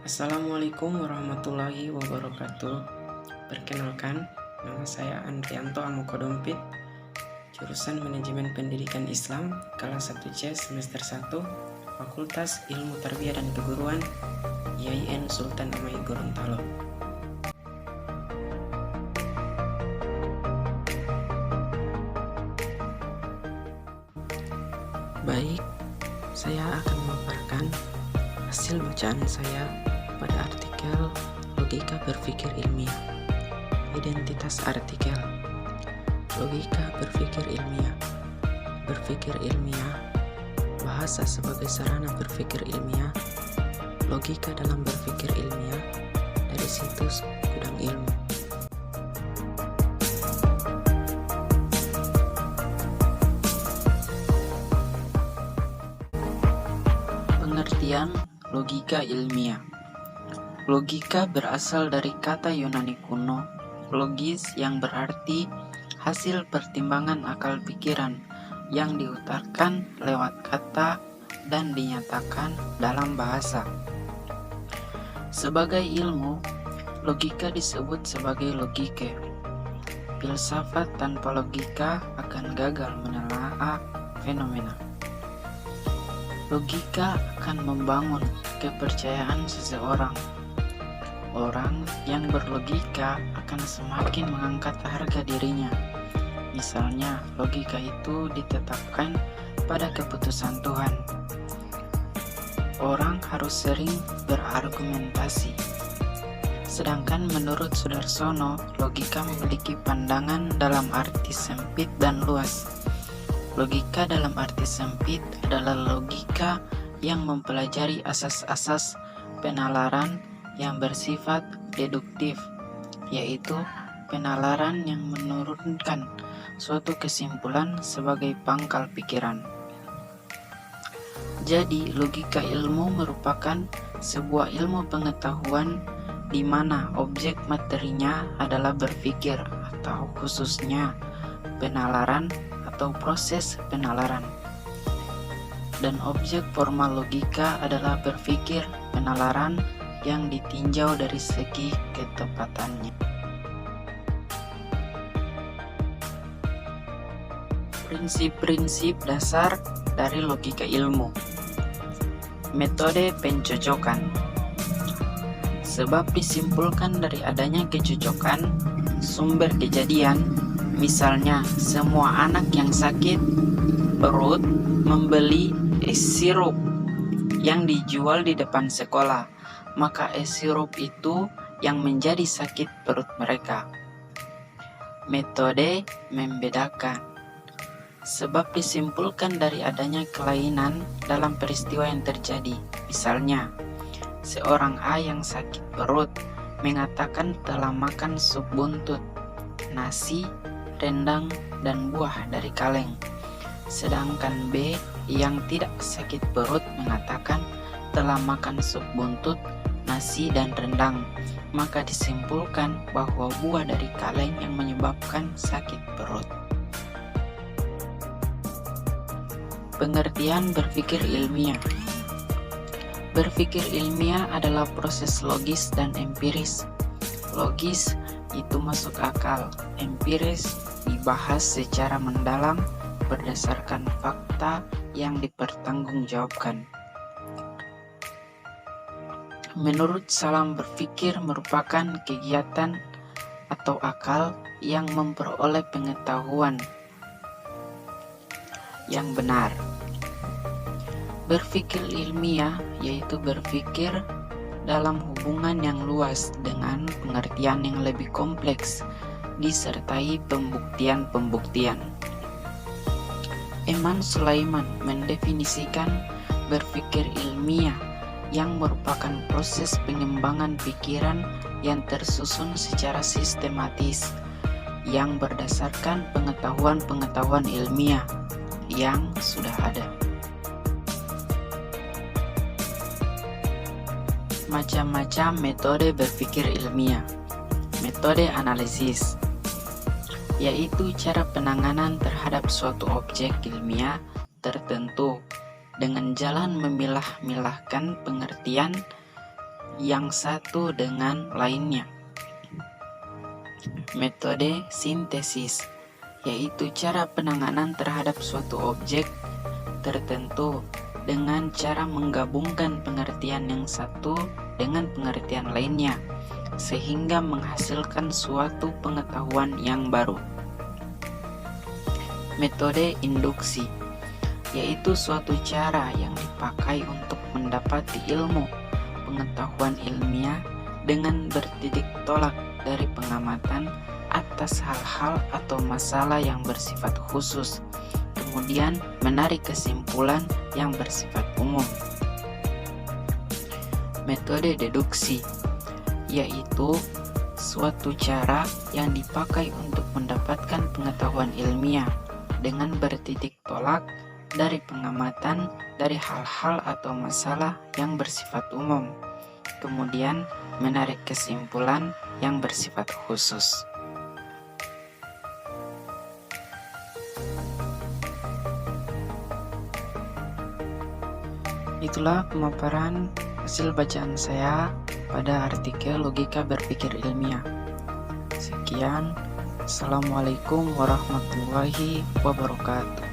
Assalamualaikum warahmatullahi wabarakatuh. Perkenalkan, nama saya Andrianto Amokodompit, jurusan Manajemen Pendidikan Islam, kelas 1C semester 1, Fakultas Ilmu Tarbiyah dan Keguruan, IAIN Sultan Amai Gorontalo. Baik, saya akan memaparkan hasil bacaan saya pada artikel Logika Berpikir Ilmiah. Identitas artikel: logika berpikir ilmiah. Berpikir ilmiah, bahasa sebagai sarana berpikir ilmiah, logika dalam berpikir ilmiah, dari situs Gudang Ilmu. Pengertian logika ilmiah. Logika berasal dari kata Yunani kuno, logis, yang berarti hasil pertimbangan akal pikiran yang diutarakan lewat kata dan dinyatakan dalam bahasa. Sebagai ilmu, logika disebut sebagai logike. Filsafat tanpa logika akan gagal menelaah fenomena. Logika akan membangun kepercayaan seseorang. Orang yang berlogika akan semakin mengangkat harga dirinya. Misalnya, logika itu ditetapkan pada keputusan Tuhan. Orang harus sering berargumentasi. Sedangkan menurut Sudarsono, logika memiliki pandangan dalam arti sempit dan luas. Logika dalam arti sempit adalah logika yang mempelajari asas-asas penalaran yang bersifat deduktif, yaitu penalaran yang menurunkan suatu kesimpulan sebagai pangkal pikiran. Jadi, logika ilmu merupakan sebuah ilmu pengetahuan di mana objek materinya adalah berpikir, atau khususnya penalaran atau proses penalaran. Dan objek formal logika adalah berpikir penalaran yang ditinjau dari segi ketepatannya. Prinsip-prinsip dasar dari logika ilmu. Metode pencocokan. Sebab disimpulkan dari adanya kecocokan sumber kejadian. Misalnya, semua anak yang sakit perut membeli es sirup yang dijual di depan sekolah, maka es sirup itu yang menjadi sakit perut mereka. Metode membedakan. Sebab disimpulkan dari adanya kelainan dalam peristiwa yang terjadi. Misalnya, seorang A yang sakit perut mengatakan telah makan sup buntut, nasi, rendang, dan buah dari kaleng. Sedangkan B yang tidak sakit perut mengatakan telah makan sup buntut, nasi, dan rendang. Maka disimpulkan bahwa buah dari kaleng yang menyebabkan sakit perut. Pengertian berpikir ilmiah. Berpikir ilmiah adalah proses logis dan empiris. Logis itu masuk akal, empiris dibahas secara mendalam berdasarkan fakta yang dipertanggungjawabkan. Menurut Salam, berpikir merupakan kegiatan atau akal yang memperoleh pengetahuan yang benar. Berpikir ilmiah yaitu berpikir dalam hubungan yang luas dengan pengertian yang lebih kompleks, disertai pembuktian-pembuktian. Eman Sulaiman mendefinisikan berpikir ilmiah yang merupakan proses pengembangan pikiran yang tersusun secara sistematis, yang berdasarkan pengetahuan-pengetahuan ilmiah yang sudah ada. Macam-macam metode berpikir ilmiah. Metode analisis, yaitu cara penanganan terhadap suatu objek ilmiah tertentu dengan jalan memilah-milahkan pengertian yang satu dengan lainnya. Metode sintesis yaitu cara penanganan terhadap suatu objek tertentu dengan cara menggabungkan pengertian yang satu dengan pengertian lainnya sehingga menghasilkan suatu pengetahuan yang baru. Metode induksi yaitu suatu cara yang dipakai untuk mendapati ilmu pengetahuan ilmiah dengan bertitik tolak dari pengamatan atas hal-hal atau masalah yang bersifat khusus, kemudian menarik kesimpulan yang bersifat umum. Metode deduksi yaitu suatu cara yang dipakai untuk mendapatkan pengetahuan ilmiah dengan bertitik tolak dari pengamatan dari hal-hal atau masalah yang bersifat umum, kemudian menarik kesimpulan yang bersifat khusus. Itulah pemaparan hasil bacaan saya pada artikel Logika Berpikir Ilmiah. Sekian, Assalamualaikum warahmatullahi wabarakatuh.